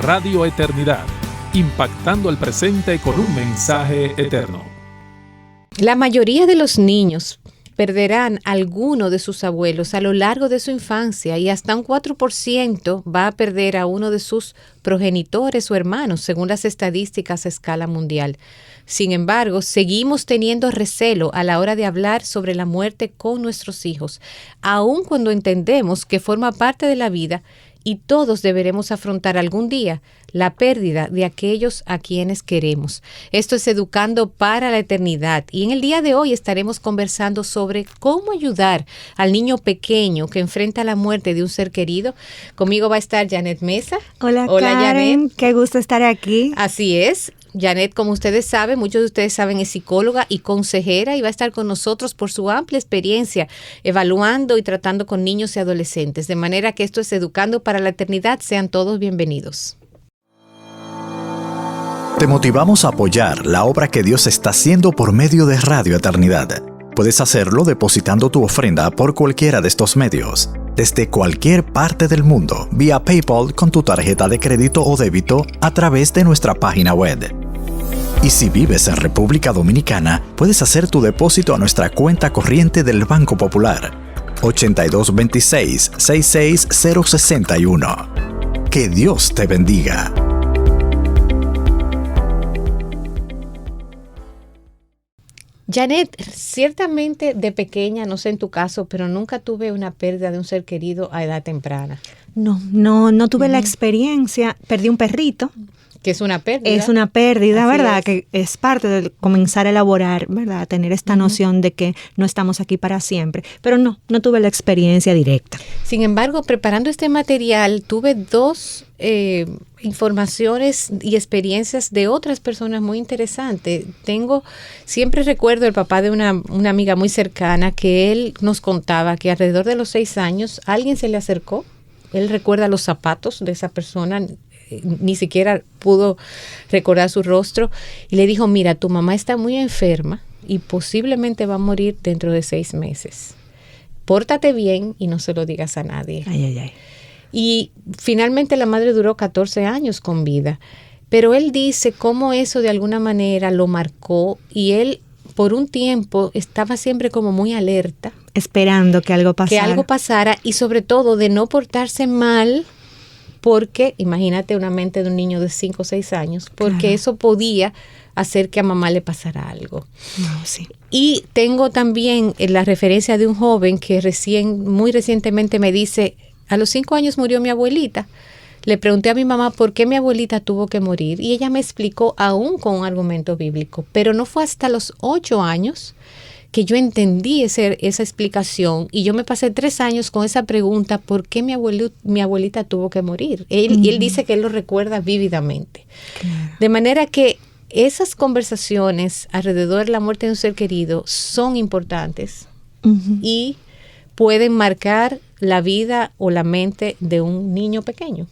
Radio Eternidad, impactando el presente con un mensaje eterno. La mayoría de los niños perderán alguno de sus abuelos a lo largo de su infancia y hasta un 4% va a perder a uno de sus progenitores o hermanos, según las estadísticas a escala mundial. Sin embargo, seguimos teniendo recelo a la hora de hablar sobre la muerte con nuestros hijos, aun cuando entendemos que forma parte de la vida y todos deberemos afrontar algún día la pérdida de aquellos a quienes queremos. Esto es Educando para la Eternidad y en el día de hoy estaremos conversando sobre cómo ayudar al niño pequeño que enfrenta la muerte de un ser querido. Conmigo va a estar Janet Mesa. Hola Karen, Janet. Qué gusto estar aquí. Así es. Janet, como ustedes saben, muchos de ustedes saben, es psicóloga y consejera y va a estar con nosotros por su amplia experiencia evaluando y tratando con niños y adolescentes. De manera que esto es Educando para la Eternidad. Sean todos bienvenidos. Te motivamos a apoyar la obra que Dios está haciendo por medio de Radio Eternidad. Puedes hacerlo depositando tu ofrenda por cualquiera de estos medios, desde cualquier parte del mundo, vía PayPal con tu tarjeta de crédito o débito a través de nuestra página web. Y si vives en República Dominicana, puedes hacer tu depósito a nuestra cuenta corriente del Banco Popular, 8226-66061. Que Dios te bendiga. Janet, ciertamente de pequeña, no sé en tu caso, pero nunca tuve una pérdida de un ser querido a edad temprana. No tuve la experiencia. Perdí un perrito. Que es una pérdida. Es una pérdida, Así ¿verdad? es. Que es parte de comenzar a elaborar, ¿verdad? Tener esta noción de que no estamos aquí para siempre. Pero no tuve la experiencia directa. Sin embargo, preparando este material, tuve dos informaciones y experiencias de otras personas muy interesantes. Siempre recuerdo el papá de una amiga muy cercana que él nos contaba que alrededor de los 6 años alguien se le acercó. Él recuerda los zapatos de esa persona, ni siquiera pudo recordar su rostro, y le dijo: mira, tu mamá está muy enferma y posiblemente va a morir dentro de 6 meses. Pórtate bien y no se lo digas a nadie. Ay. Y finalmente la madre duró 14 años con vida, pero él dice cómo eso de alguna manera lo marcó y él por un tiempo estaba siempre como muy alerta. Esperando que algo pasara. Que algo pasara y sobre todo de no portarse mal, porque imagínate una mente de un niño de 5 o 6 años, porque Claro. eso podía hacer que a mamá le pasara algo. No, sí. Y tengo también la referencia de un joven que muy recientemente me dice: a los 5 años murió mi abuelita. Le pregunté a mi mamá por qué mi abuelita tuvo que morir y ella me explicó aún con un argumento bíblico, pero no fue hasta los 8 años que yo entendí esa explicación y yo me pasé 3 años con esa pregunta: ¿por qué mi abuelita tuvo que morir? Y él dice que él lo recuerda vívidamente. Claro. De manera que esas conversaciones alrededor de la muerte de un ser querido son importantes y pueden marcar la vida o la mente de un niño pequeño.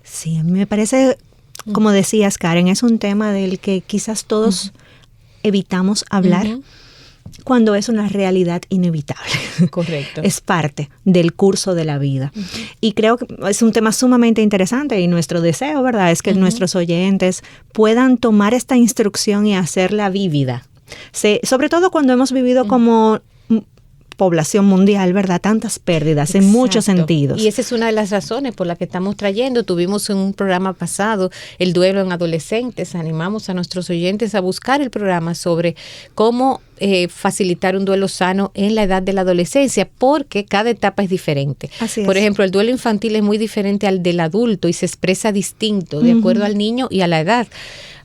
Sí, a mí me parece, como decías, Karen, es un tema del que quizás todos evitamos hablar cuando es una realidad inevitable. Correcto. Es parte del curso de la vida. Y creo que es un tema sumamente interesante y nuestro deseo, ¿verdad?, es que nuestros oyentes puedan tomar esta instrucción y hacerla vívida. Sobre todo cuando hemos vivido como población mundial, ¿verdad? Tantas pérdidas. Exacto. En muchos sentidos. Y esa es una de las razones por las que estamos trayendo. Tuvimos en un programa pasado el duelo en adolescentes. Animamos a nuestros oyentes a buscar el programa sobre cómo facilitar un duelo sano en la edad de la adolescencia, porque cada etapa es diferente. Así es. Por ejemplo, el duelo infantil es muy diferente al del adulto y se expresa distinto de acuerdo al niño y a la edad.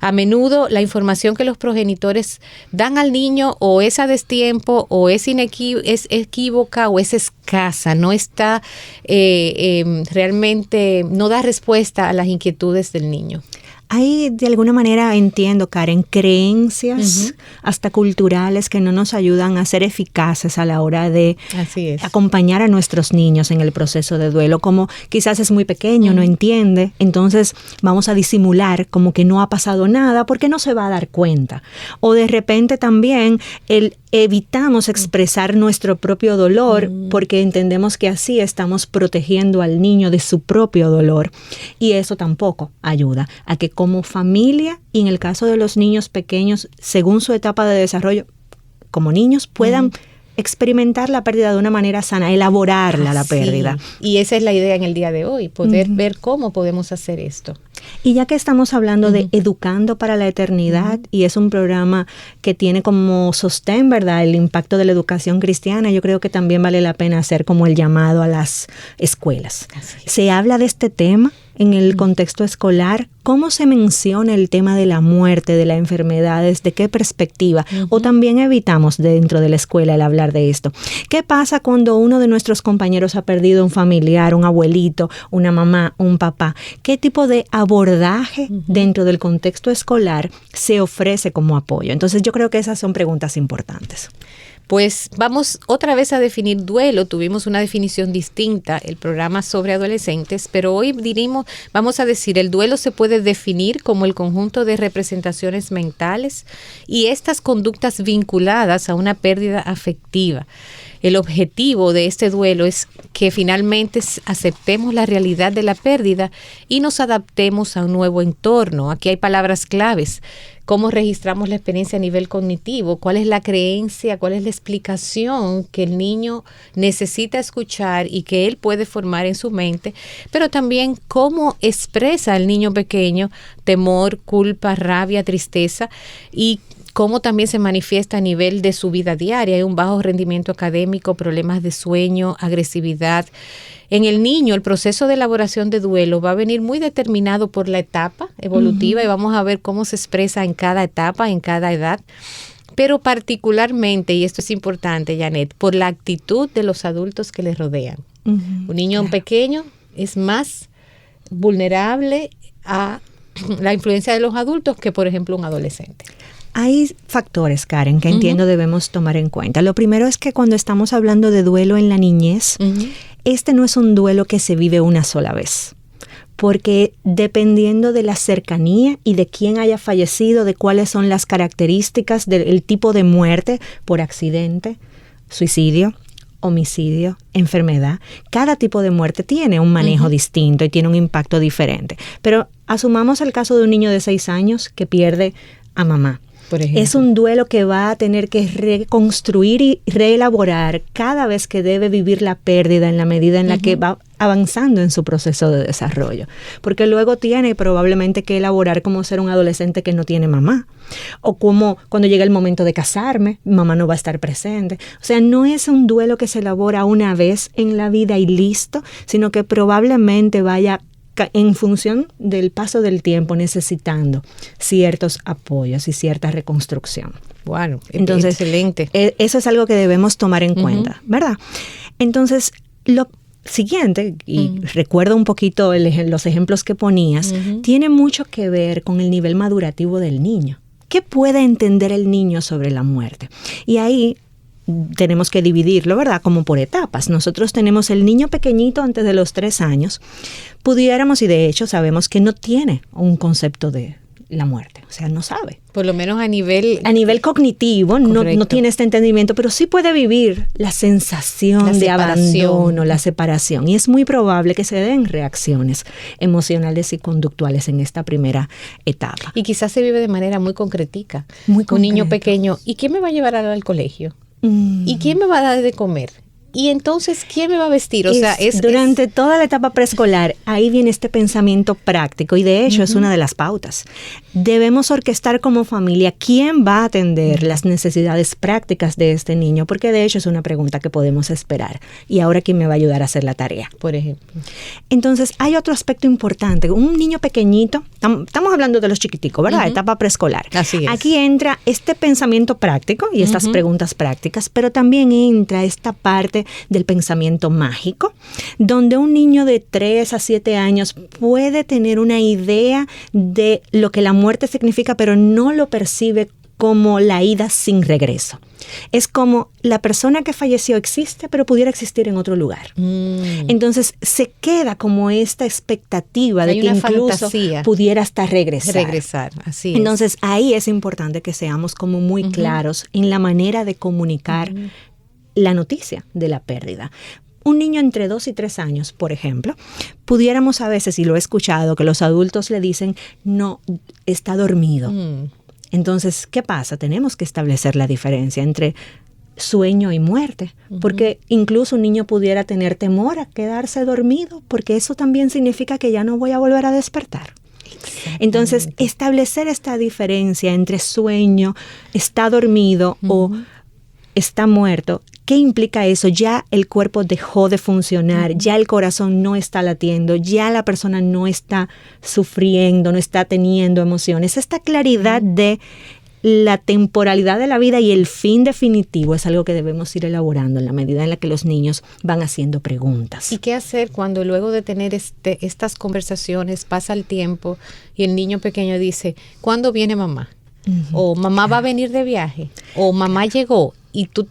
A menudo la información que los progenitores dan al niño o es a destiempo o es equívoca o es escasa, no está realmente, no da respuesta a las inquietudes del niño. Hay, de alguna manera, entiendo, Karen, creencias hasta culturales que no nos ayudan a ser eficaces a la hora de acompañar a nuestros niños en el proceso de duelo. Como quizás es muy pequeño, no entiende, entonces vamos a disimular como que no ha pasado nada porque no se va a dar cuenta. O de repente también evitamos expresar nuestro propio dolor porque entendemos que así estamos protegiendo al niño de su propio dolor. Y eso tampoco ayuda a que como familia, y en el caso de los niños pequeños, según su etapa de desarrollo, como niños puedan experimentar la pérdida de una manera sana, elaborarla la pérdida. Y esa es la idea en el día de hoy, poder ver cómo podemos hacer esto. Y ya que estamos hablando de Educando para la Eternidad, y es un programa que tiene como sostén, ¿verdad?, el impacto de la educación cristiana, yo creo que también vale la pena hacer como el llamado a las escuelas. Se habla de este tema en el contexto escolar. ¿Cómo se menciona el tema de la muerte, de la enfermedad? ¿Desde qué perspectiva? O también evitamos dentro de la escuela el hablar de esto. ¿Qué pasa cuando uno de nuestros compañeros ha perdido un familiar, un abuelito, una mamá, un papá? ¿Qué tipo de abordaje dentro del contexto escolar se ofrece como apoyo? Entonces yo creo que esas son preguntas importantes. Pues vamos otra vez a definir duelo. Tuvimos una definición distinta, el programa sobre adolescentes, pero hoy vamos a decir, el duelo se puede definir como el conjunto de representaciones mentales y estas conductas vinculadas a una pérdida afectiva. El objetivo de este duelo es que finalmente aceptemos la realidad de la pérdida y nos adaptemos a un nuevo entorno. Aquí hay palabras claves. ¿Cómo registramos la experiencia a nivel cognitivo? ¿Cuál es la creencia? ¿Cuál es la explicación que el niño necesita escuchar y que él puede formar en su mente? Pero también cómo expresa el niño pequeño temor, culpa, rabia, tristeza y cómo también se manifiesta a nivel de su vida diaria. Hay un bajo rendimiento académico, problemas de sueño, agresividad. En el niño, el proceso de elaboración de duelo va a venir muy determinado por la etapa evolutiva y vamos a ver cómo se expresa en cada etapa, en cada edad. Pero particularmente, y esto es importante, Janet, por la actitud de los adultos que les rodean. Un niño pequeño es más vulnerable a la influencia de los adultos que, por ejemplo, un adolescente. Hay factores, Karen, que entiendo debemos tomar en cuenta. Lo primero es que cuando estamos hablando de duelo en la niñez, este no es un duelo que se vive una sola vez. Porque dependiendo de la cercanía y de quién haya fallecido, de cuáles son las características del tipo de muerte por accidente, suicidio, homicidio, enfermedad, cada tipo de muerte tiene un manejo distinto y tiene un impacto diferente. Pero asumamos el caso de un niño de 6 años que pierde a mamá. Por ejemplo. Es un duelo que va a tener que reconstruir y reelaborar cada vez que debe vivir la pérdida en la medida en la que va avanzando en su proceso de desarrollo. Porque luego tiene probablemente que elaborar cómo ser un adolescente que no tiene mamá. O como cuando llega el momento de casarme, mamá no va a estar presente. O sea, no es un duelo que se elabora una vez en la vida y listo, sino que probablemente vaya en función del paso del tiempo necesitando ciertos apoyos y cierta reconstrucción. Bueno, entonces, excelente. Eso es algo que debemos tomar en cuenta, ¿verdad? Entonces, lo siguiente, y recuerdo un poquito los ejemplos que ponías, tiene mucho que ver con el nivel madurativo del niño. ¿Qué puede entender el niño sobre la muerte? Y ahí tenemos que dividirlo, ¿verdad? Como por etapas. Nosotros tenemos el niño pequeñito antes de los 3 años. Pudiéramos, y de hecho sabemos que no tiene un concepto de la muerte. O sea, no sabe. Por lo menos a nivel cognitivo, no tiene este entendimiento, pero sí puede vivir la sensación de abandono, la separación. Y es muy probable que se den reacciones emocionales y conductuales en esta primera etapa. Y quizás se vive de manera muy concretica. Un niño pequeño, ¿y quién me va a llevar al colegio? ¿Y quién me va a dar de comer? Y entonces, ¿quién me va a vestir? Durante toda la etapa preescolar, ahí viene este pensamiento práctico y de hecho es una de las pautas. Debemos orquestar como familia quién va a atender las necesidades prácticas de este niño, porque de hecho es una pregunta que podemos esperar. Y ahora, ¿quién me va a ayudar a hacer la tarea? Por ejemplo. Entonces, hay otro aspecto importante. Un niño pequeñito estamos hablando de los chiquiticos, ¿verdad? Etapa preescolar. Así es. Aquí entra este pensamiento práctico y estas preguntas prácticas, pero también entra esta parte del pensamiento mágico, donde un niño de 3 a 7 años puede tener una idea de lo que la muerte significa, pero no lo percibe como la ida sin regreso. Es como la persona que falleció existe, pero pudiera existir en otro lugar. Entonces se queda como esta expectativa de que incluso fantasía. Pudiera hasta regresar. Así es. Entonces ahí es importante que seamos como muy claros en la manera de comunicar la noticia de la pérdida. Un niño entre 2 y 3 años, por ejemplo, pudiéramos a veces, y lo he escuchado, que los adultos le dicen, no, está dormido. Entonces, ¿qué pasa? Tenemos que establecer la diferencia entre sueño y muerte, porque incluso un niño pudiera tener temor a quedarse dormido, porque eso también significa que ya no voy a volver a despertar. Entonces, establecer esta diferencia entre sueño, está dormido o está muerto, ¿qué implica eso? Ya el cuerpo dejó de funcionar, ya el corazón no está latiendo, ya la persona no está sufriendo, no está teniendo emociones. Esta claridad de la temporalidad de la vida y el fin definitivo es algo que debemos ir elaborando en la medida en la que los niños van haciendo preguntas. ¿Y qué hacer cuando luego de tener estas conversaciones pasa el tiempo y el niño pequeño dice, ¿cuándo viene mamá? O mamá va a venir de viaje, o mamá llegó, y tú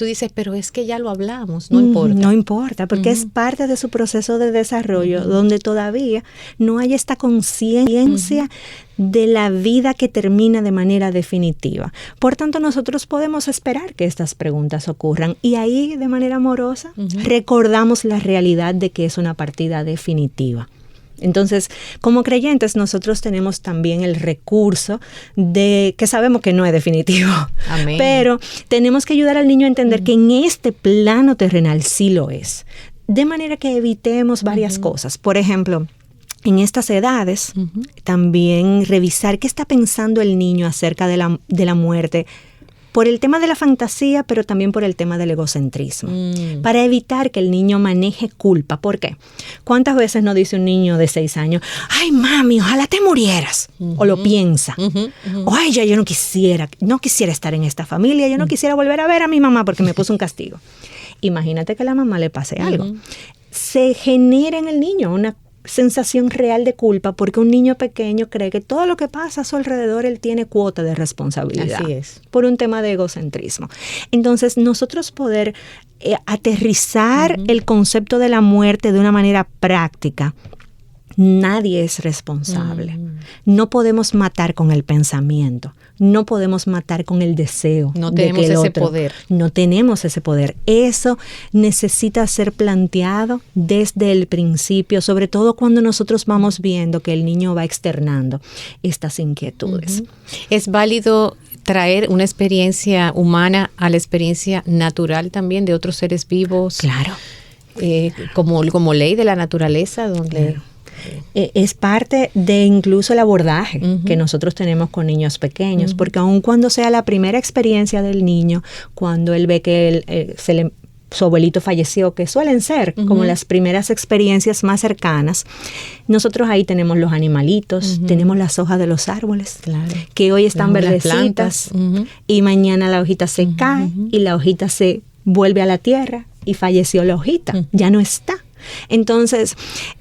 dices, pero es que ya lo hablamos, no importa. No importa, porque es parte de su proceso de desarrollo, donde todavía no hay esta conciencia de la vida que termina de manera definitiva. Por tanto, nosotros podemos esperar que estas preguntas ocurran, y ahí, de manera amorosa, recordamos la realidad de que es una partida definitiva. Entonces, como creyentes, nosotros tenemos también el recurso de que sabemos que no es definitivo. Amén. Pero tenemos que ayudar al niño a entender que en este plano terrenal sí lo es. De manera que evitemos varias cosas. Por ejemplo, en estas edades, también revisar qué está pensando el niño acerca de la muerte, por el tema de la fantasía, pero también por el tema del egocentrismo, para evitar que el niño maneje culpa. ¿Por qué? ¿Cuántas veces no dice un niño de 6 años, ay mami, ojalá te murieras? O lo piensa. O ay, yo no quisiera estar en esta familia, yo no quisiera volver a ver a mi mamá porque me puso un castigo. Imagínate que a la mamá le pase algo. Se genera en el niño una sensación real de culpa, porque un niño pequeño cree que todo lo que pasa a su alrededor él tiene cuota de responsabilidad. Así es. Por un tema de egocentrismo. Entonces, nosotros poder aterrizar el concepto de la muerte de una manera práctica. Nadie es responsable. No podemos matar con el pensamiento. No podemos matar con el deseo. No tenemos ese poder. No tenemos ese poder. Eso necesita ser planteado desde el principio, sobre todo cuando nosotros vamos viendo que el niño va externando estas inquietudes. Es válido traer una experiencia humana a la experiencia natural también de otros seres vivos. Claro. Como ley de la naturaleza, donde... Claro. Es parte de incluso el abordaje que nosotros tenemos con niños pequeños, porque aun cuando sea la primera experiencia del niño, cuando él ve que su abuelito falleció, que suelen ser como las primeras experiencias más cercanas, nosotros ahí tenemos los animalitos, tenemos las hojas de los árboles, que hoy están verdecitas, y mañana la hojita se cae y la hojita se vuelve a la tierra y falleció la hojita, ya no está. Entonces,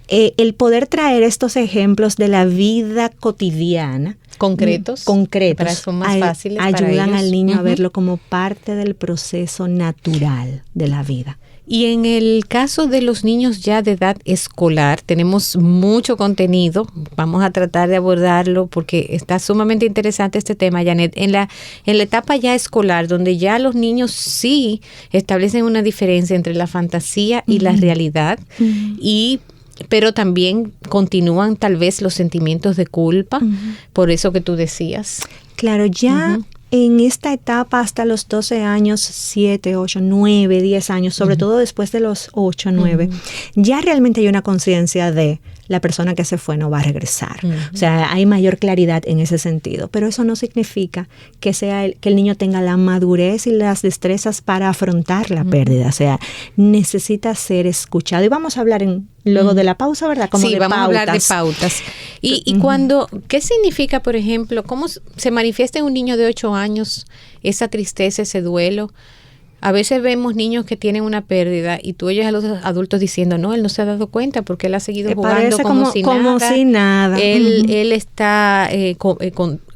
el poder traer estos ejemplos de la vida cotidiana, concretos, para eso son más fáciles ayudan para al niño a verlo como parte del proceso natural de la vida. Y en el caso de los niños ya de edad escolar, tenemos mucho contenido. Vamos a tratar de abordarlo porque está sumamente interesante este tema, Janet. En la etapa ya escolar, donde ya los niños sí establecen una diferencia entre la fantasía y la realidad, pero también continúan tal vez los sentimientos de culpa, por eso que tú decías. Claro, ya... En esta etapa hasta los 12 años, 7, 8, 9, 10 años, sobre todo después de los 8, 9, ya realmente hay una conciencia de la persona que se fue no va a regresar. O sea, hay mayor claridad en ese sentido, pero eso no significa que que el niño tenga la madurez y las destrezas para afrontar la pérdida. O sea, necesita ser escuchado. Y vamos a hablar luego de la pausa, ¿verdad? Como sí, de vamos pautas. a hablar de pautas. Y cuando, ¿qué significa, por ejemplo, cómo se manifiesta en un niño de 8 años esa tristeza, ese duelo? A veces vemos niños que tienen una pérdida y tú oyes a los adultos diciendo, no, él no se ha dado cuenta porque él ha seguido jugando como si nada. Él está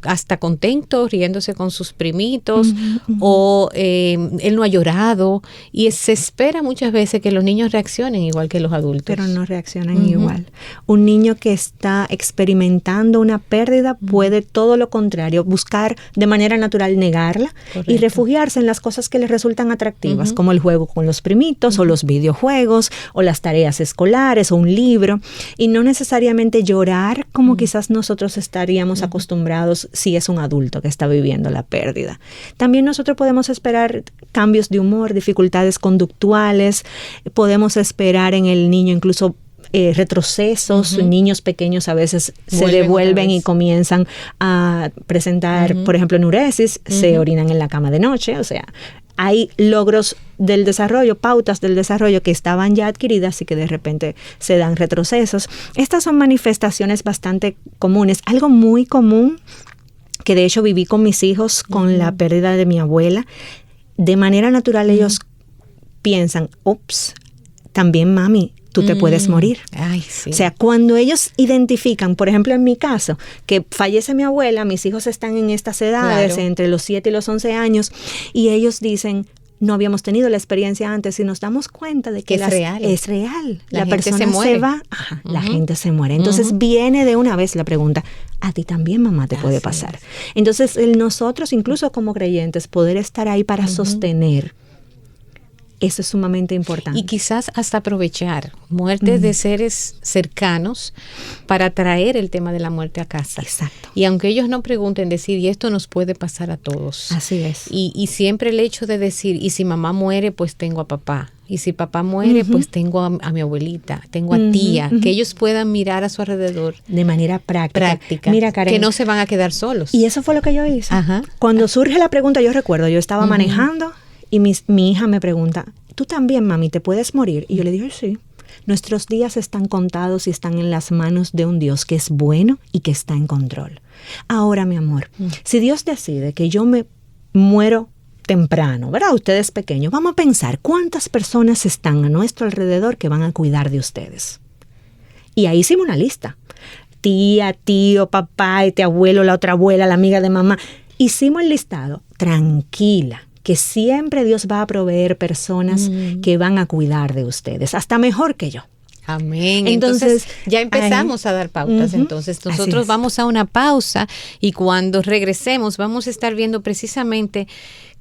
hasta contento, riéndose con sus primitos, o él no ha llorado, y se espera muchas veces que los niños reaccionen igual que los adultos. Pero no reaccionan igual. Un niño que está experimentando una pérdida puede todo lo contrario, buscar de manera natural negarla. Correcto. Y refugiarse en las cosas que le resultan atractivas, como el juego con los primitos, o los videojuegos, o las tareas escolares, o un libro, y no necesariamente llorar como quizás nosotros estaríamos acostumbrados si es un adulto que está viviendo la pérdida. También nosotros podemos esperar cambios de humor, dificultades conductuales, podemos esperar en el niño incluso retrocesos. Niños pequeños a veces se devuelven y comienzan a presentar, por ejemplo, enuresis, se orinan en la cama de noche. O sea, hay logros del desarrollo, pautas del desarrollo que estaban ya adquiridas y que de repente se dan retrocesos. Estas son manifestaciones bastante comunes. Algo muy común que de hecho viví con mis hijos con la pérdida de mi abuela. De manera natural ellos piensan, ups, también mami, tú te puedes morir. Ay, sí. O sea, cuando ellos identifican, por ejemplo, en mi caso, que fallece mi abuela, mis hijos están en estas edades, entre los 7 y los 11 años, y ellos dicen, no habíamos tenido la experiencia antes, y nos damos cuenta de que es real. Es real. La persona persona se va, la gente se muere. Entonces viene de una vez la pregunta, a ti también, mamá, te puede pasar. Entonces nosotros, incluso como creyentes, poder estar ahí para sostener, eso es sumamente importante. Y quizás hasta aprovechar muertes de seres cercanos para traer el tema de la muerte a casa. Exacto. Y aunque ellos no pregunten, decir, y esto nos puede pasar a todos. Así es. Y siempre el hecho de decir, y si mamá muere, pues tengo a papá. Y si papá muere, pues tengo a mi abuelita, tengo a tía. Que ellos puedan mirar a su alrededor. De manera práctica. Mira, Karen, que no se van a quedar solos. Y eso fue lo que yo hice. Ajá. Cuando surge la pregunta, yo recuerdo, yo estaba manejando, y mi hija me pregunta, ¿tú también, mami, te puedes morir? Y yo le dije, sí. Nuestros días están contados y están en las manos de un Dios que es bueno y que está en control. Ahora, mi amor, si Dios decide que yo me muero temprano, ¿verdad? Ustedes pequeños, vamos a pensar cuántas personas están a nuestro alrededor que van a cuidar de ustedes. Y ahí hicimos una lista. Tía, tío, papá, este abuelo, la otra abuela, la amiga de mamá. Hicimos el listado. Tranquila, que siempre Dios va a proveer personas que van a cuidar de ustedes, hasta mejor que yo. Amén. Entonces ya empezamos a dar pautas. Entonces nosotros vamos a una pausa y cuando regresemos vamos a estar viendo precisamente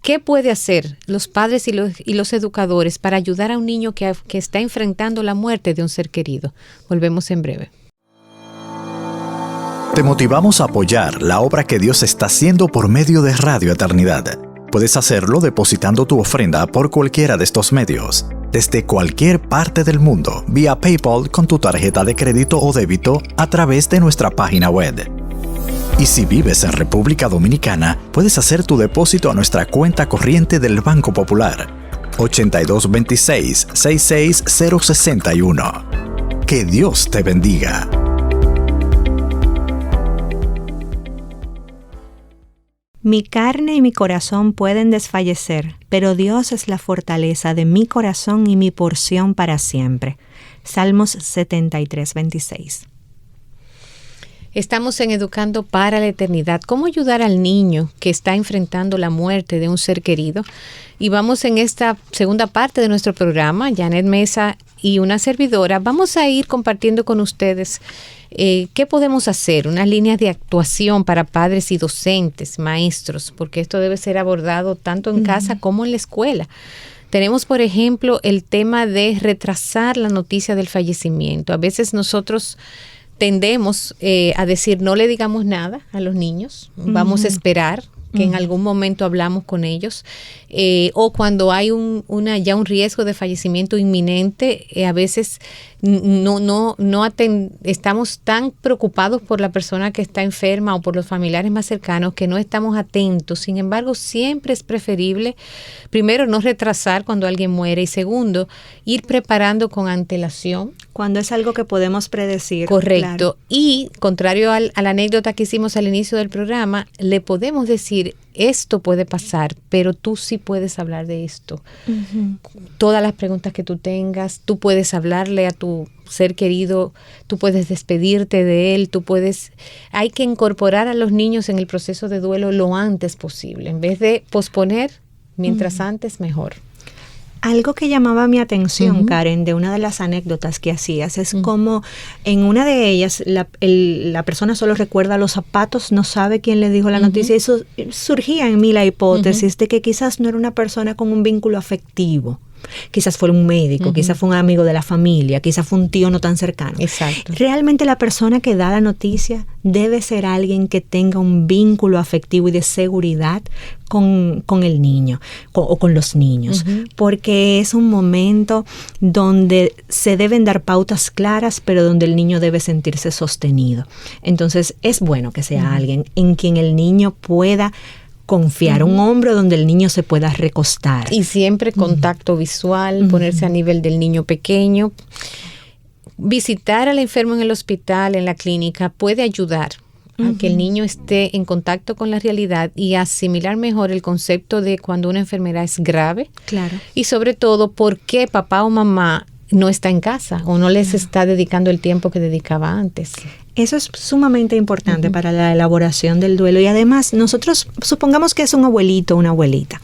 qué puede hacer los padres y los educadores para ayudar a un niño que está enfrentando la muerte de un ser querido. Volvemos en breve. Te motivamos a apoyar la obra que Dios está haciendo por medio de Radio Eternidad. Puedes hacerlo depositando tu ofrenda por cualquiera de estos medios, desde cualquier parte del mundo, vía PayPal con tu tarjeta de crédito o débito a través de nuestra página web. Y si vives en República Dominicana, puedes hacer tu depósito a nuestra cuenta corriente del Banco Popular, 8226-66061. Que Dios te bendiga. Mi carne y mi corazón pueden desfallecer, pero Dios es la fortaleza de mi corazón y mi porción para siempre. Salmos 73:26. Estamos en Educando para la Eternidad. ¿Cómo ayudar al niño que está enfrentando la muerte de un ser querido? Y vamos en esta segunda parte de nuestro programa, Janet Mesa y una servidora, vamos a ir compartiendo con ustedes qué podemos hacer, unas líneas de actuación para padres y docentes, maestros, porque esto debe ser abordado tanto en casa como en la escuela. Tenemos, por ejemplo, el tema de retrasar la noticia del fallecimiento. A veces nosotros tendemos a decir no le digamos nada a los niños, vamos a esperar que en algún momento hablamos con ellos, o cuando hay ya un riesgo de fallecimiento inminente, a veces estamos tan preocupados por la persona que está enferma o por los familiares más cercanos que no estamos atentos. Sin embargo, siempre es preferible, primero, no retrasar cuando alguien muere, y segundo, ir preparando con antelación. Cuando es algo que podemos predecir. Correcto. Claro. Y contrario a la anécdota que hicimos al inicio del programa, le podemos decir, esto puede pasar, pero tú sí puedes hablar de esto. Uh-huh. Todas las preguntas que tú tengas, tú puedes hablarle a tu ser querido, tú puedes despedirte de él, hay que incorporar a los niños en el proceso de duelo lo antes posible, en vez de posponer, mientras antes mejor. Algo que llamaba mi atención, uh-huh, Karen, de una de las anécdotas que hacías, es como en una de ellas la persona solo recuerda los zapatos, no sabe quién le dijo la noticia, y eso surgía en mí la hipótesis de que quizás no era una persona con un vínculo afectivo. Quizás fue un médico, quizás fue un amigo de la familia, quizás fue un tío no tan cercano. Exacto. Realmente la persona que da la noticia debe ser alguien que tenga un vínculo afectivo y de seguridad con el niño o con los niños, porque es un momento donde se deben dar pautas claras, pero donde el niño debe sentirse sostenido. Entonces es bueno que sea alguien en quien el niño pueda confiar, un hombro donde el niño se pueda recostar. Y siempre contacto visual, ponerse a nivel del niño pequeño. Visitar al enfermo en el hospital, en la clínica, puede ayudar a que el niño esté en contacto con la realidad y asimilar mejor el concepto de cuando una enfermedad es grave. Claro. Y sobre todo, por qué papá o mamá no está en casa o no les está dedicando el tiempo que dedicaba antes. Eso es sumamente importante para la elaboración del duelo. Y además, nosotros, supongamos que es un abuelito o una abuelita,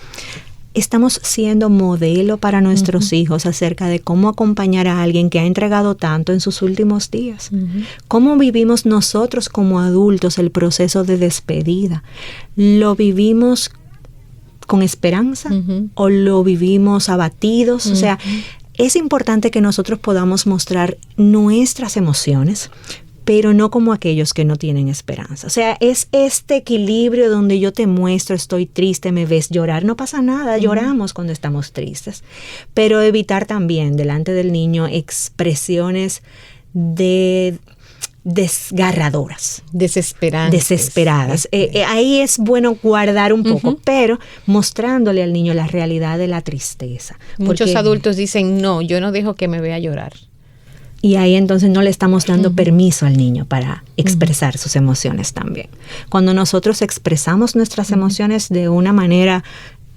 estamos siendo modelo para nuestros hijos acerca de cómo acompañar a alguien que ha entregado tanto en sus últimos días. ¿Cómo vivimos nosotros como adultos el proceso de despedida? ¿Lo vivimos con esperanza o lo vivimos abatidos? O sea, es importante que nosotros podamos mostrar nuestras emociones, pero no como aquellos que no tienen esperanza. O sea, es este equilibrio donde yo te muestro, estoy triste, me ves llorar, no pasa nada, lloramos cuando estamos tristes, pero evitar también delante del niño expresiones desgarradoras. Desesperadas. Ahí es bueno guardar un poco, pero mostrándole al niño la realidad de la tristeza. Muchos adultos dicen, no, yo no dejo que me vea llorar. Y ahí entonces no le estamos dando permiso al niño para expresar sus emociones también. Cuando nosotros expresamos nuestras emociones de una manera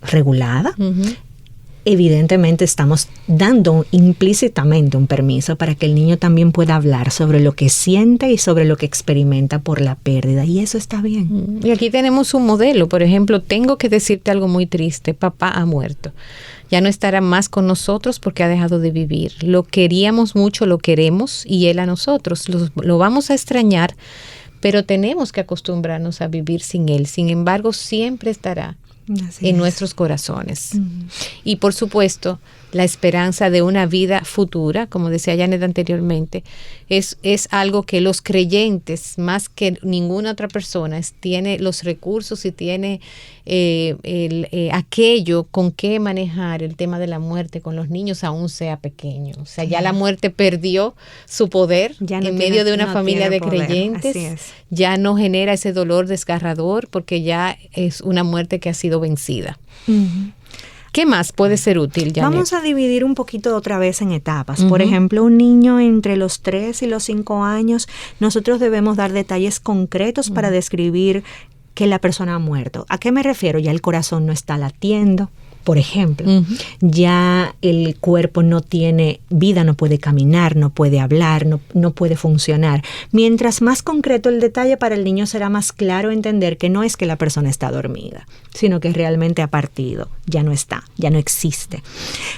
regulada, evidentemente estamos dando implícitamente un permiso para que el niño también pueda hablar sobre lo que siente y sobre lo que experimenta por la pérdida. Y eso está bien. Y aquí tenemos un modelo. Por ejemplo, tengo que decirte algo muy triste. Papá ha muerto. Ya no estará más con nosotros porque ha dejado de vivir. Lo queríamos mucho, lo queremos, y él a nosotros. Lo vamos a extrañar, pero tenemos que acostumbrarnos a vivir sin él. Sin embargo, siempre estará en nuestros corazones. Y por supuesto, la esperanza de una vida futura, como decía Janet anteriormente, es algo que los creyentes, más que ninguna otra persona, tiene los recursos y tiene aquello con que manejar el tema de la muerte con los niños, aún sea pequeño. O sea, ya la muerte perdió su poder en medio de una familia de creyentes. Ya no genera ese dolor desgarrador porque ya es una muerte que ha sido vencida. ¿Qué más puede ser útil, Janet? Vamos a dividir un poquito otra vez en etapas. Por ejemplo, un niño entre los 3 y los 5 años, nosotros debemos dar detalles concretos para describir que la persona ha muerto. ¿A qué me refiero? Ya el corazón no está latiendo, por ejemplo. Ya el cuerpo no tiene vida, no puede caminar, no puede hablar, no puede funcionar. Mientras más concreto el detalle, para el niño será más claro entender que no es que la persona está dormida, sino que realmente ha partido, ya no está, ya no existe.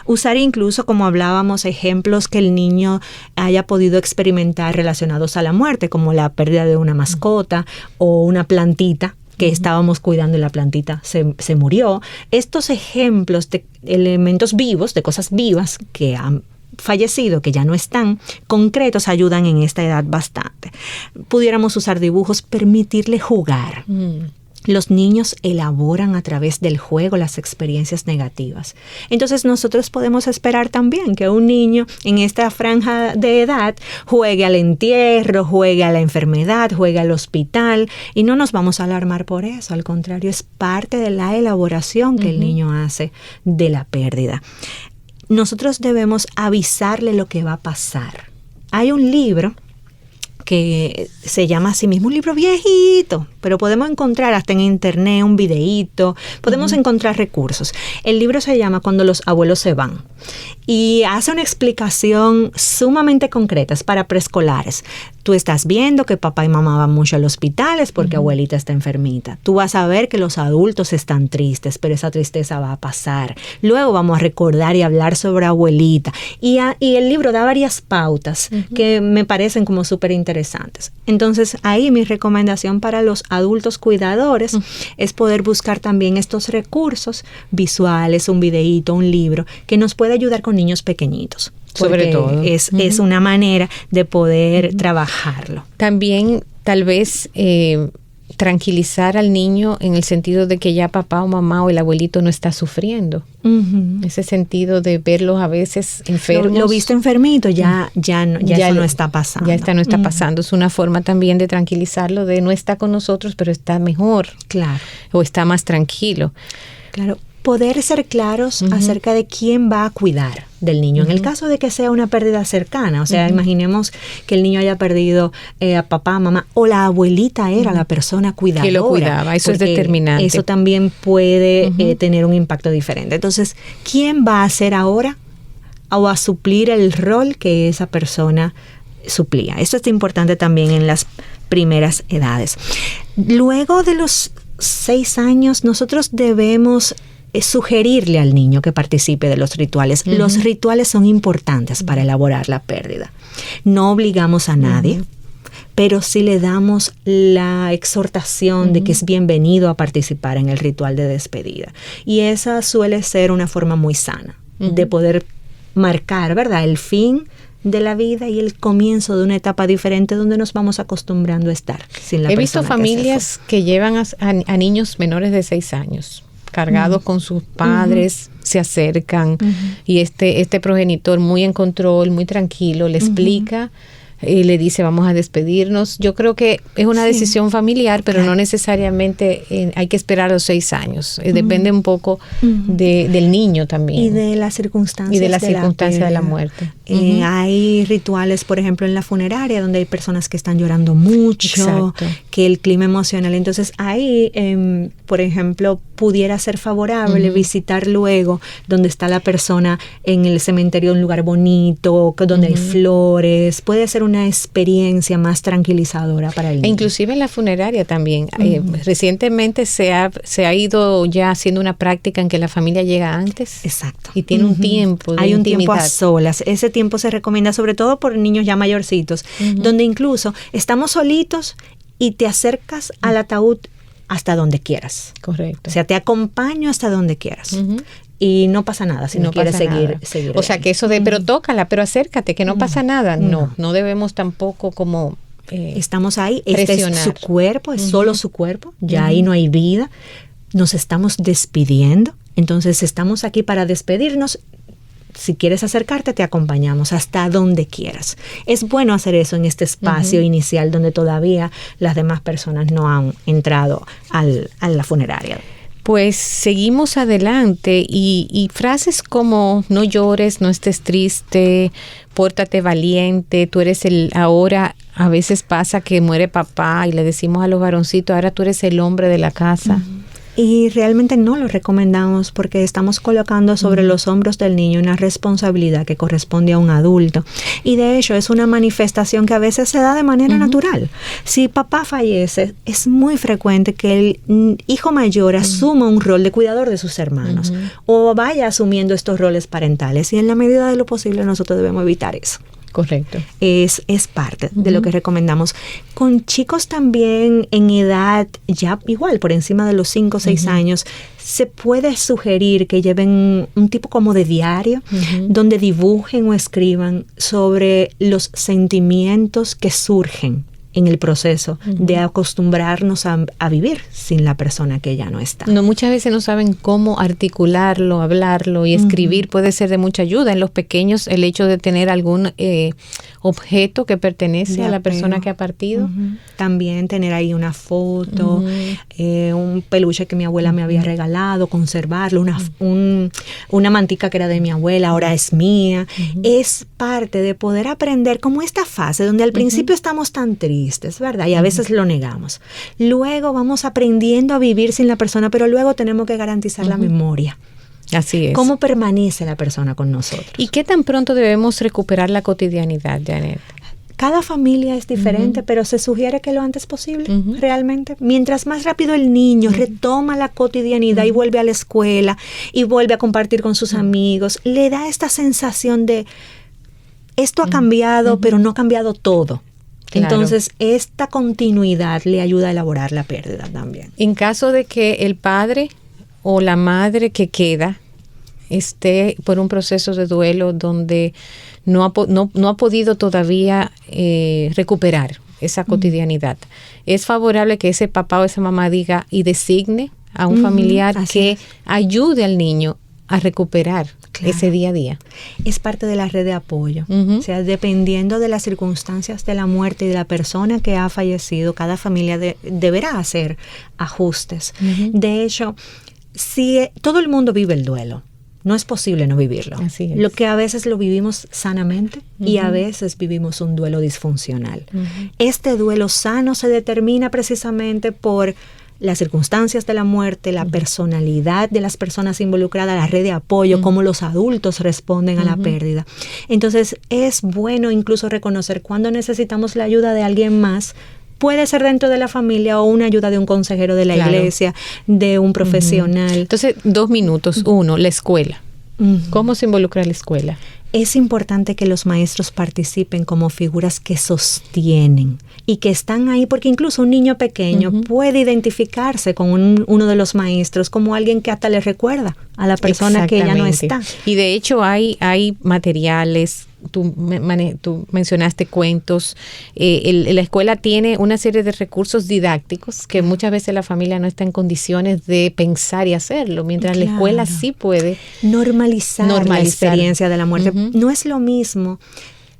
Usar incluso, como hablábamos, ejemplos que el niño haya podido experimentar relacionados a la muerte, como la pérdida de una mascota o una plantita que estábamos cuidando y la plantita se murió. Estos ejemplos de elementos vivos, de cosas vivas que han fallecido, que ya no están, concretos, ayudan en esta edad bastante. Pudiéramos usar dibujos, permitirle jugar. Los niños elaboran a través del juego las experiencias negativas. Entonces nosotros podemos esperar también que un niño en esta franja de edad juegue al entierro, juegue a la enfermedad, juegue al hospital, y no nos vamos a alarmar por eso. Al contrario, es parte de la elaboración que el niño hace de la pérdida. Nosotros debemos avisarle lo que va a pasar. Hay un libro que se llama así mismo, un libro viejito, pero podemos encontrar hasta en internet un videíto, podemos encontrar recursos. El libro se llama Cuando los abuelos se van y hace una explicación sumamente concreta, es para preescolares. Tú estás viendo que papá y mamá van mucho a los hospitales porque abuelita está enfermita. Tú vas a ver que los adultos están tristes, pero esa tristeza va a pasar. Luego vamos a recordar y hablar sobre abuelita. Y el libro da varias pautas que me parecen como súper interesantes. Entonces, ahí mi recomendación para los adultos cuidadores es poder buscar también estos recursos visuales, un videíto, un libro, que nos puede ayudar con niños pequeñitos. Sobre todo. Es una manera de poder trabajarlo. También, tal vez, tranquilizar al niño en el sentido de que ya papá o mamá o el abuelito no está sufriendo. Ese sentido de verlos a veces enfermos. Lo viste enfermito, ya eso no está pasando. Ya no está pasando. Es una forma también de tranquilizarlo, de no está con nosotros, pero está mejor. Claro. O está más tranquilo. Claro. Poder ser claros acerca de quién va a cuidar del niño. En el caso de que sea una pérdida cercana, o sea, imaginemos que el niño haya perdido a papá, mamá, o la abuelita era la persona cuidadora. Que lo cuidaba, eso es determinante. Eso también puede tener un impacto diferente. Entonces, ¿quién va a hacer ahora o a suplir el rol que esa persona suplía? Esto es importante también en las primeras edades. Luego de los 6 años, nosotros debemos sugerirle al niño que participe de los rituales. Los rituales son importantes para elaborar la pérdida. No obligamos a nadie, pero sí le damos la exhortación de que es bienvenido a participar en el ritual de despedida. Y esa suele ser una forma muy sana de poder marcar, ¿verdad?, el fin de la vida y el comienzo de una etapa diferente donde nos vamos acostumbrando a estar sin la persona. He visto familias que llevan a niños menores de 6 años cargados con sus padres, se acercan y este progenitor muy en control, muy tranquilo, le explica y le dice vamos a despedirnos. Yo creo que es una decisión familiar, pero no necesariamente hay que esperar los 6 años. Depende un poco del niño también. Y de las circunstancias. Y de las circunstancias de la muerte. Hay rituales, por ejemplo, en la funeraria, donde hay personas que están llorando mucho, que el clima emocional. Entonces, ahí, por ejemplo, pudiera ser favorable visitar luego donde está la persona en el cementerio, un lugar bonito, donde hay flores. Puede ser una experiencia más tranquilizadora para el niño. E inclusive en la funeraria también. Recientemente se ha ido ya haciendo una práctica en que la familia llega antes. Exacto. Y tiene un tiempo de Hay un intimidad. tiempo a solas. Ese tiempo se recomienda sobre todo por niños ya mayorcitos, donde incluso estamos solitos y te acercas al ataúd hasta donde quieras. Correcto. O sea, te acompaño hasta donde quieras. Y no pasa nada si no quieres seguir. O sea, que eso de, pero tócala, pero acércate, que no pasa nada. No debemos tampoco como estamos ahí, este es su cuerpo, es solo su cuerpo, ya ahí no hay vida. Nos estamos despidiendo, entonces estamos aquí para despedirnos. Si quieres acercarte, te acompañamos hasta donde quieras. Es bueno hacer eso en este espacio inicial donde todavía las demás personas no han entrado a la funeraria. Pues seguimos adelante y frases como no llores, no estés triste, pórtate valiente, tú eres el ahora. A veces pasa que muere papá y le decimos a los varoncitos, ahora tú eres el hombre de la casa. Y realmente no lo recomendamos porque estamos colocando sobre los hombros del niño una responsabilidad que corresponde a un adulto. Y de hecho es una manifestación que a veces se da de manera natural. Si papá fallece, es muy frecuente que el hijo mayor asuma un rol de cuidador de sus hermanos o vaya asumiendo estos roles parentales. Y en la medida de lo posible nosotros debemos evitar eso. Correcto. Es parte de lo que recomendamos. Con chicos también en edad ya igual, por encima de los 5 o 6 años, se puede sugerir que lleven un tipo como de diario, donde dibujen o escriban sobre los sentimientos que surgen en el proceso de acostumbrarnos a vivir sin la persona que ya no está. No, muchas veces no saben cómo articularlo, hablarlo y escribir puede ser de mucha ayuda. En los pequeños, el hecho de tener algún objeto que pertenece a la persona que ha partido. También tener ahí una foto, un peluche que mi abuela me había regalado, conservarlo, una mantica que era de mi abuela, ahora es mía. Es parte de poder aprender como esta fase donde al principio estamos tan tristes, ¿verdad? Y a veces lo negamos. Luego vamos aprendiendo a vivir sin la persona, pero luego tenemos que garantizar la memoria. Así es. ¿Cómo permanece la persona con nosotros? ¿Y qué tan pronto debemos recuperar la cotidianidad, Janet? Cada familia es diferente, pero se sugiere que lo antes posible, realmente. Mientras más rápido el niño retoma la cotidianidad y vuelve a la escuela y vuelve a compartir con sus amigos, le da esta sensación de esto ha cambiado, pero no ha cambiado todo. Claro. Entonces, esta continuidad le ayuda a elaborar la pérdida también. En caso de que el padre o la madre que queda esté por un proceso de duelo donde no ha podido todavía recuperar esa cotidianidad, es favorable que ese papá o esa mamá diga y designe a un familiar que ayude al niño a recuperar ese día a día. Es parte de la red de apoyo. O sea, dependiendo de las circunstancias de la muerte y de la persona que ha fallecido, cada familia deberá hacer ajustes. De hecho, si todo el mundo vive el duelo, no es posible no vivirlo. Así es. Lo que a veces lo vivimos sanamente y a veces vivimos un duelo disfuncional. Este duelo sano se determina precisamente por las circunstancias de la muerte, la personalidad de las personas involucradas, la red de apoyo, cómo los adultos responden a la pérdida. Entonces, es bueno incluso reconocer cuando necesitamos la ayuda de alguien más. Puede ser dentro de la familia o una ayuda de un consejero de la iglesia, de un profesional. Entonces, 2 minutos. 1, la escuela. ¿Cómo se involucra la escuela? Es importante que los maestros participen como figuras que sostienen y que están ahí, porque incluso un niño pequeño puede identificarse con uno de los maestros como alguien que hasta le recuerda a la persona que ya no está. Y de hecho hay materiales. Tú mencionaste cuentos. La escuela tiene una serie de recursos didácticos que muchas veces la familia no está en condiciones de pensar y hacerlo, mientras la escuela sí puede normalizar la experiencia de la muerte. No es lo mismo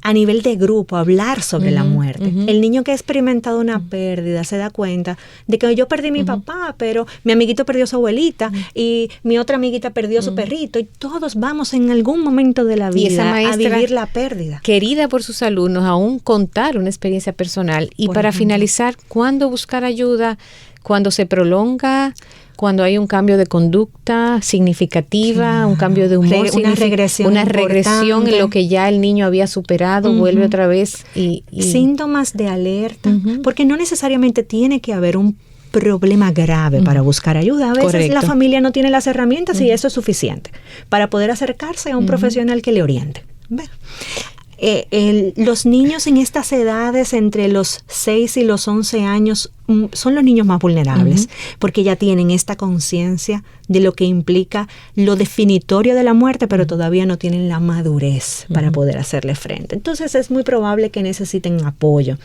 a nivel de grupo hablar sobre la muerte. El niño que ha experimentado una pérdida se da cuenta de que yo perdí mi papá, pero mi amiguito perdió a su abuelita y mi otra amiguita perdió a su perrito, y todos vamos en algún momento de la vida a vivir la pérdida. Querida por sus alumnos, aún contar una experiencia personal. Y para finalizar, ¿cuándo buscar ayuda? Cuando se prolonga, cuando hay un cambio de conducta significativa, un cambio de humor, una regresión en lo que ya el niño había superado, vuelve otra vez y síntomas de alerta, porque no necesariamente tiene que haber un problema grave para buscar ayuda. A veces la familia no tiene las herramientas y eso es suficiente para poder acercarse a un profesional que le oriente. Los niños en estas edades, entre los 6 y los 11 años, son los niños más vulnerables, porque ya tienen esta conciencia de lo que implica lo definitorio de la muerte, pero todavía no tienen la madurez para poder hacerle frente. Entonces es muy probable que necesiten apoyo.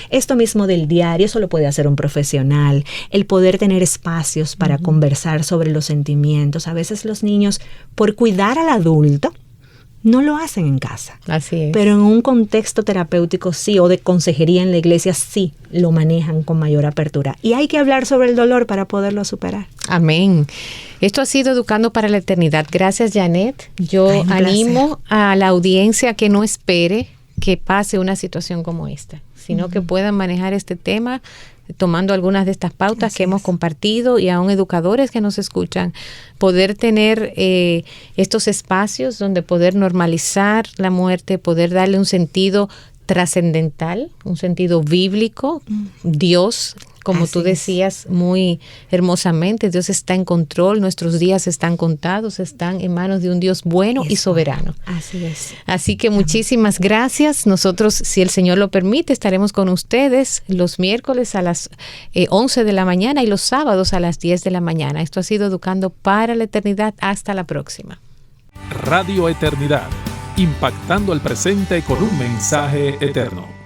Esto mismo del diario, eso lo puede hacer un profesional. El poder tener espacios para conversar sobre los sentimientos. A veces los niños, por cuidar al adulto, no lo hacen en casa. Así es. Pero en un contexto terapéutico sí, o de consejería en la iglesia sí, lo manejan con mayor apertura. Y hay que hablar sobre el dolor para poderlo superar. Amén. Esto ha sido Educando para la Eternidad. Gracias, Janet. Yo animo a la audiencia que no espere que pase una situación como esta, sino que puedan manejar este tema tomando algunas de estas pautas que hemos compartido, y aún educadores que nos escuchan, poder tener estos espacios donde poder normalizar la muerte, poder darle un sentido trascendental, un sentido bíblico. Dios, como tú decías muy hermosamente, Dios está en control, nuestros días están contados, están en manos de un Dios bueno y soberano. Así es. Así que muchísimas gracias. Nosotros, si el Señor lo permite, estaremos con ustedes los miércoles a las 11 de la mañana y los sábados a las 10 de la mañana. Esto ha sido Educando para la Eternidad. Hasta la próxima. Radio Eternidad, impactando el presente con un mensaje eterno.